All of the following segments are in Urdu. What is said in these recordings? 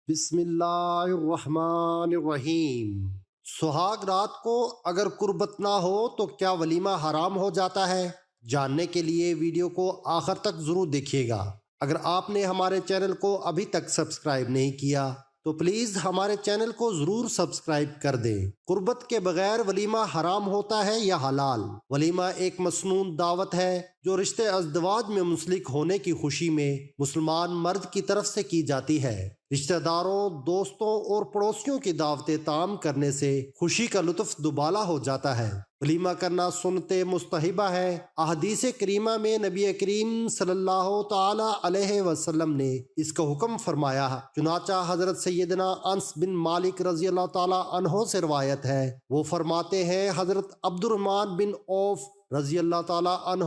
بسم اللہ الرحمن الرحیم۔ سہاگ رات کو اگر قربت نہ ہو تو کیا ولیمہ حرام ہو جاتا ہے؟ جاننے کے لیے ویڈیو کو آخر تک ضرور دیکھیے گا۔ اگر آپ نے ہمارے چینل کو ابھی تک سبسکرائب نہیں کیا تو پلیز ہمارے چینل کو ضرور سبسکرائب کر دیں۔ قربت کے بغیر ولیمہ حرام ہوتا ہے یا حلال؟ ولیمہ ایک مسنون دعوت ہے جو رشتے ازدواج میں منسلک ہونے کی خوشی میں مسلمان مرد کی طرف سے کی جاتی ہے۔ رشتہ داروں، دوستوں اور پڑوسیوں کی دعوتیں تام کرنے سے خوشی کا لطف دوبالا ہو جاتا ہے۔ ولیمہ کرنا سنت مستحبہ ہے۔ احادیث کریمہ میں نبی کریم صلی اللہ تعالی علیہ وسلم نے اس کا حکم فرمایا ہے۔ چنانچہ حضرت سیدنا انس بن مالک رضی اللہ تعالی عنہ سے روایت ہے، وہ فرماتے ہیں حضرت عبد الرحمن بن عوف رضی اللہ تعالی عنہ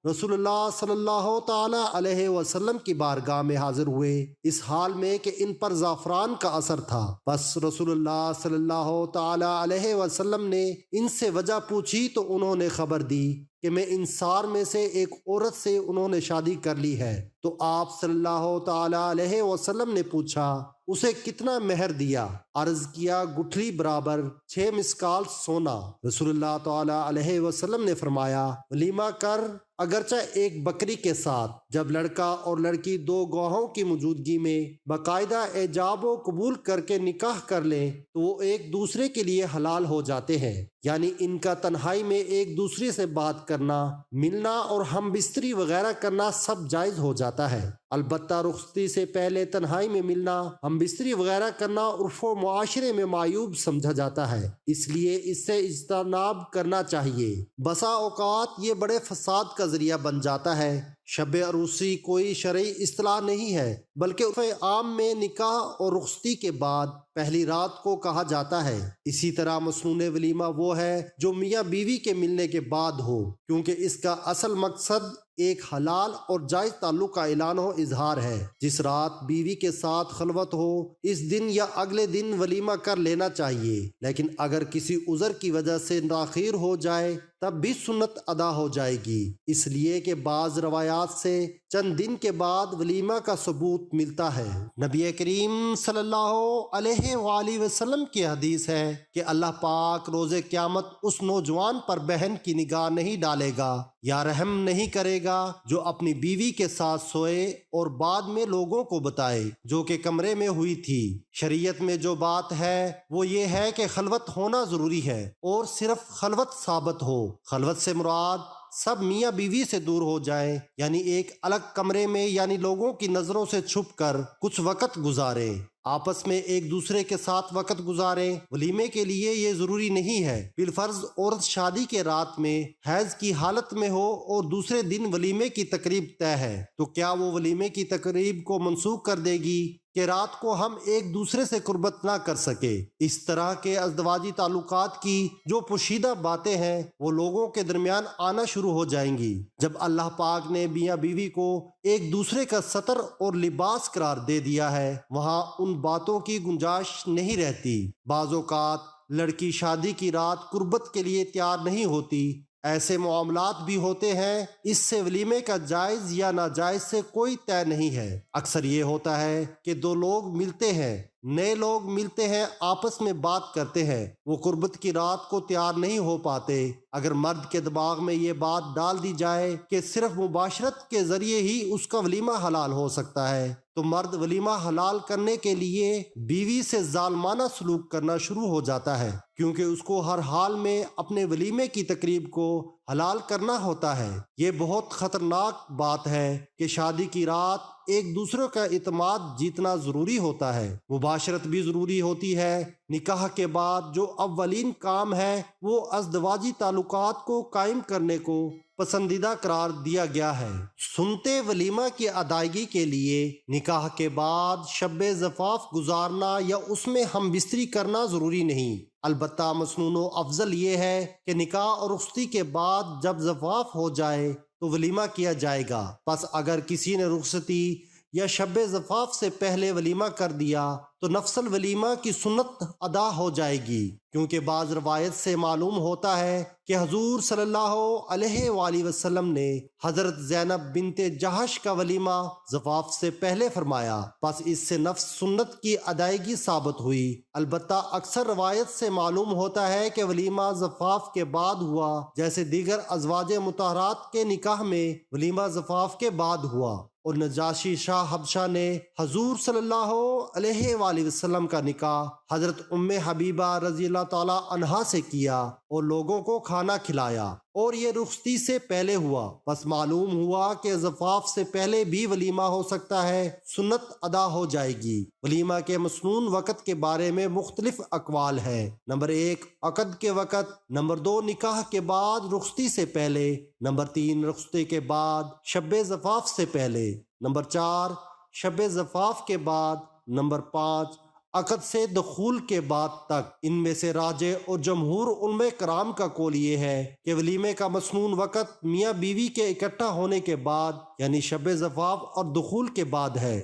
رسول اللہ صلی اللہ تعالی علیہ وسلم کی بارگاہ میں حاضر ہوئے، اس حال میں کہ ان پر زعفران کا اثر تھا۔ بس رسول اللہ صلی اللہ تعالی علیہ وسلم نے ان سے وجہ پوچھی تو انہوں نے خبر دی کہ میں انصار میں سے ایک عورت سے انہوں نے شادی کر لی ہے۔ تو آپ صلی اللہ تعالی علیہ وسلم نے پوچھا اسے کتنا مہر دیا؟ عرض کیا گٹھلی برابر 6 مسکال سونا۔ رسول اللہ تعالی علیہ وسلم نے فرمایا ولیمہ کر، اگرچہ ایک بکری کے ساتھ۔ جب لڑکا اور لڑکی دو گواہوں کی موجودگی میں باقاعدہ ایجاب و قبول کر کے نکاح کر لیں تو وہ ایک دوسرے کے لیے حلال ہو جاتے ہیں، یعنی ان کا تنہائی میں ایک دوسرے سے بات کرنا، ملنا اور ہم بستری وغیرہ کرنا سب جائز ہو جاتا ہے۔ البتہ رخصتی سے پہلے تنہائی میں ملنا، ہم بستری وغیرہ کرنا عرف و معاشرے میں معیوب سمجھا جاتا ہے، اس لیے اس سے اجتناب کرنا چاہیے۔ بسا اوقات یہ بڑے فساد کا ذریعہ بن جاتا ہے۔ شب عروسی کوئی شرعی اصطلاح نہیں ہے، بلکہ عرف عام میں نکاح اور رخصتی کے بعد پہلی رات کو کہا جاتا ہے۔ اسی طرح مسنون ولیمہ وہ ہے جو میاں بیوی کے ملنے کے بعد ہو، کیونکہ اس کا اصل مقصد ایک حلال اور جائز تعلق کا اعلان و اظہار ہے۔ جس رات بیوی کے ساتھ خلوت ہو اس دن یا اگلے دن ولیمہ کر لینا چاہیے، لیکن اگر کسی عذر کی وجہ سے تاخیر ہو جائے تب بھی سنت ادا ہو جائے گی، اس لیے کہ بعض روایات سے چند دن کے بعد ولیمہ کا ثبوت ملتا ہے۔ نبی کریم صلی اللہ علیہ وآلہ وسلم کی حدیث ہے کہ اللہ پاک روز قیامت اس نوجوان پر بہن کی نگاہ نہیں ڈالے گا یا رحم نہیں کرے گا جو اپنی بیوی کے ساتھ سوئے اور بعد میں لوگوں کو بتائے جو کہ کمرے میں ہوئی تھی۔ شریعت میں جو بات ہے وہ یہ ہے کہ خلوت ہونا ضروری ہے اور صرف خلوت ثابت ہو۔ خلوت سے مراد سب میاں بیوی سے دور ہو جائیں، یعنی ایک الگ کمرے میں، یعنی لوگوں کی نظروں سے چھپ کر کچھ وقت گزاریں، آپس میں ایک دوسرے کے ساتھ وقت گزاریں۔ ولیمے کے لیے یہ ضروری نہیں ہے بالفرض عورت شادی کے رات میں حیض کی حالت میں ہو اور دوسرے دن ولیمے کی تقریب طے ہے تو کیا وہ ولیمے کی تقریب کو منسوخ کر دے گی کہ رات کو ہم ایک دوسرے سے قربت نہ کر سکے؟ اس طرح کے ازدواجی تعلقات کی جو پوشیدہ باتیں ہیں وہ لوگوں کے درمیان آنا شروع ہو جائیں گی۔ جب اللہ پاک نے میاں بیوی کو ایک دوسرے کا ستر اور لباس قرار دے دیا ہے وہاں ان باتوں کی گنجائش نہیں رہتی۔ بعض اوقات لڑکی شادی کی رات قربت کے لیے تیار نہیں ہوتی، ایسے معاملات بھی ہوتے ہیں، اس سے ولیمے کا جائز یا ناجائز سے کوئی طے نہیں ہے۔ اکثر یہ ہوتا ہے کہ دو لوگ ملتے ہیں، نئے لوگ ملتے ہیں، آپس میں بات کرتے ہیں، وہ قربت کی رات کو تیار نہیں ہو پاتے۔ اگر مرد کے دماغ میں یہ بات ڈال دی جائے کہ صرف مباشرت کے ذریعے ہی اس کا ولیمہ حلال ہو سکتا ہے تو مرد ولیمہ حلال کرنے کے لیے بیوی سے ظالمانہ سلوک کرنا شروع ہو جاتا ہے، کیونکہ اس کو ہر حال میں اپنے ولیمے کی تقریب کو حلال کرنا ہوتا ہے۔ یہ بہت خطرناک بات ہے کہ شادی کی رات ایک دوسرے کا اعتماد جیتنا ضروری ہوتا ہے، مباشرت بھی ضروری ہوتی ہے۔ نکاح کے بعد جو اولین کام ہے وہ ازدواجی تعلقات کو قائم کرنے کو پسندیدہ قرار دیا گیا ہے۔ سنتے ولیمہ کی ادائیگی کے لیے نکاح کے بعد شب زفاف گزارنا یا اس میں ہم بستری کرنا ضروری نہیں، البتہ مسنون و افضل یہ ہے کہ نکاح اور رخصتی کے بعد جب زفاف ہو جائے تو ولیمہ کیا جائے گا۔ پس اگر کسی نے رخصتی یا شب زفاف سے پہلے ولیمہ کر دیا تو نفس الولیمہ کی سنت ادا ہو جائے گی، کیونکہ بعض روایت سے معلوم ہوتا ہے کہ حضور صلی اللہ علیہ وآلہ وسلم نے حضرت زینب بنت جہش کا ولیمہ زفاف سے پہلے فرمایا، پس اس سے نفس سنت کی ادائیگی ثابت ہوئی۔ البتہ اکثر روایت سے معلوم ہوتا ہے کہ ولیمہ زفاف کے بعد ہوا، جیسے دیگر ازواج مطہرات کے نکاح میں ولیمہ زفاف کے بعد ہوا، اور نجاشی شاہ حبشہ نے حضور صلی اللہ علیہ وآلہ وسلم کا نکاح حضرت ام حبیبہ رضی اللہ تعالی عنہا سے کیا اور لوگوں کو کھانا کھلایا، اور یہ رخصتی سے پہلے ہوا، پس معلوم ہوا کہ زفاف سے پہلے بھی ولیمہ ہو سکتا ہے، سنت ادا ہو جائے گی۔ ولیمہ کے مسنون وقت کے بارے میں مختلف اقوال ہیں۔ نمبر 1 عقد کے وقت، نمبر 2 نکاح کے بعد رخصتی سے پہلے، نمبر 3 رخصتی کے بعد شب زفاف سے پہلے، نمبر 4 شب زفاف کے بعد، نمبر 5 عقد سے دخول کے بعد تک۔ ان میں سے راجح اور جمہور علماء کرام کا قول یہ ہے کہ ولیمے کا مسنون وقت میاں بیوی کے اکٹھا ہونے کے بعد، یعنی شب زفاف اور دخول کے بعد ہے۔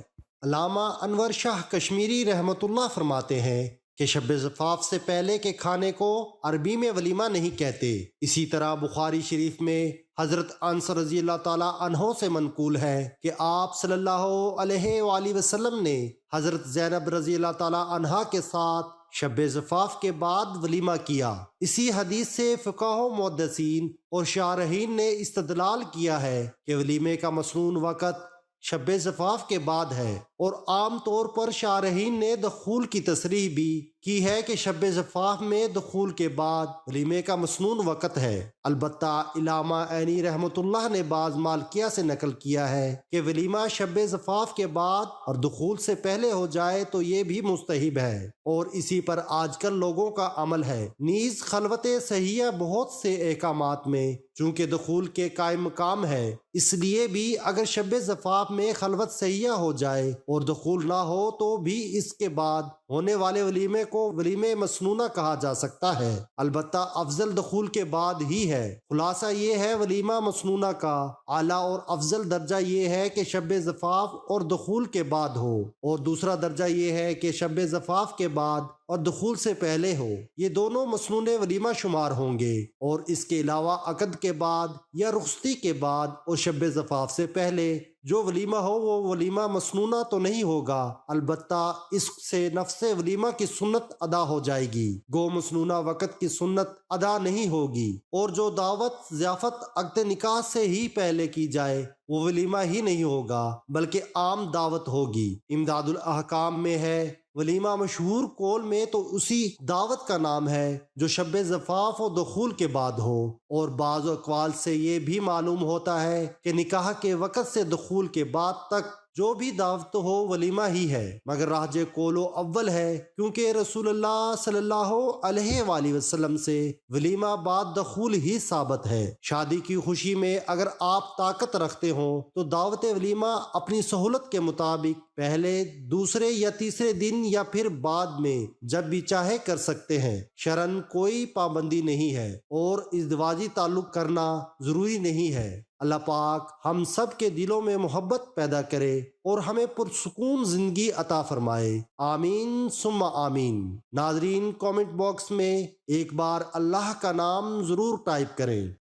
علامہ انور شاہ کشمیری رحمۃ اللہ فرماتے ہیں کہ شب زفاف سے پہلے کے کھانے کو عربی میں ولیمہ نہیں کہتے۔ اسی طرح بخاری شریف میں حضرت انس رضی اللہ تعالی عنہ سے منقول ہے کہ آپ صلی اللہ علیہ وآلہ وسلم نے حضرت زینب رضی اللہ تعالی عنہا کے ساتھ شب زفاف کے بعد ولیمہ کیا۔ اسی حدیث سے فقہاء و محدثین اور شارحین نے استدلال کیا ہے کہ ولیمے کا مسنون وقت شب زفاف کے بعد ہے، اور عام طور پر شارحین نے دخول کی تصریح بھی کی ہے کہ شب زفاف میں دخول کے بعد ولیمے کا مسنون وقت ہے۔ البتہ علامہ عینی رحمۃ اللہ نے بعض مالکیہ سے نقل کیا ہے کہ ولیمہ شب زفاف کے بعد اور دخول سے پہلے ہو جائے تو یہ بھی مستحب ہے، اور اسی پر آج کل لوگوں کا عمل ہے۔ نیز خلوت صحیحہ بہت سے احکامات میں چونکہ دخول کے قائم مقام ہے، اس لیے بھی اگر شب زفاف میں خلوت صحیحہ ہو جائے اور دخول نہ ہو تو بھی اس کے بعد ہونے والے ولیمے کو ولیمے مسنونہ کہا جا سکتا ہے، البتہ افضل دخول کے بعد ہی ہے۔ خلاصہ یہ ہے ولیمہ مسنونہ کا اعلیٰ اور افضل درجہ یہ ہے کہ شب زفاف اور دخول کے بعد ہو، اور دوسرا درجہ یہ ہے کہ شب زفاف کے بعد اور دخول سے پہلے ہو۔ یہ دونوں مسنون ولیمہ شمار ہوں گے، اور اس کے علاوہ عقد کے بعد یا رخصتی کے بعد اور شب زفاف سے پہلے جو ولیمہ ہو وہ ولیمہ مسنونہ تو نہیں ہوگا، البتہ اس سے نفس ولیمہ کی سنت ادا ہو جائے گی، گو مسنونہ وقت کی سنت ادا نہیں ہوگی۔ اور جو دعوت ضیافت عقد نکاح سے ہی پہلے کی جائے وہ ولیمہ ہی نہیں ہوگا بلکہ عام دعوت ہوگی۔ امداد الاحکام میں ہے ولیمہ مشہور قول میں تو اسی دعوت کا نام ہے جو شب زفاف و دخول کے بعد ہو، اور بعض اقوال سے یہ بھی معلوم ہوتا ہے کہ نکاح کے وقت سے دخول کے بعد تک جو بھی دعوت ہو ولیمہ ہی ہے، مگر راجح قول و اول ہے، کیونکہ رسول اللہ صلی اللہ علیہ وآلہ وسلم سے ولیمہ بعد دخول ہی ثابت ہے۔ شادی کی خوشی میں اگر آپ طاقت رکھتے ہوں تو دعوت ولیمہ اپنی سہولت کے مطابق پہلے، دوسرے یا تیسرے دن یا پھر بعد میں جب بھی چاہے کر سکتے ہیں، شرعاً کوئی پابندی نہیں ہے، اور ازدواجی تعلق کرنا ضروری نہیں ہے۔ اللہ پاک ہم سب کے دلوں میں محبت پیدا کرے اور ہمیں پرسکون زندگی عطا فرمائے، آمین ثم آمین۔ ناظرین، کامنٹ باکس میں ایک بار اللہ کا نام ضرور ٹائپ کریں۔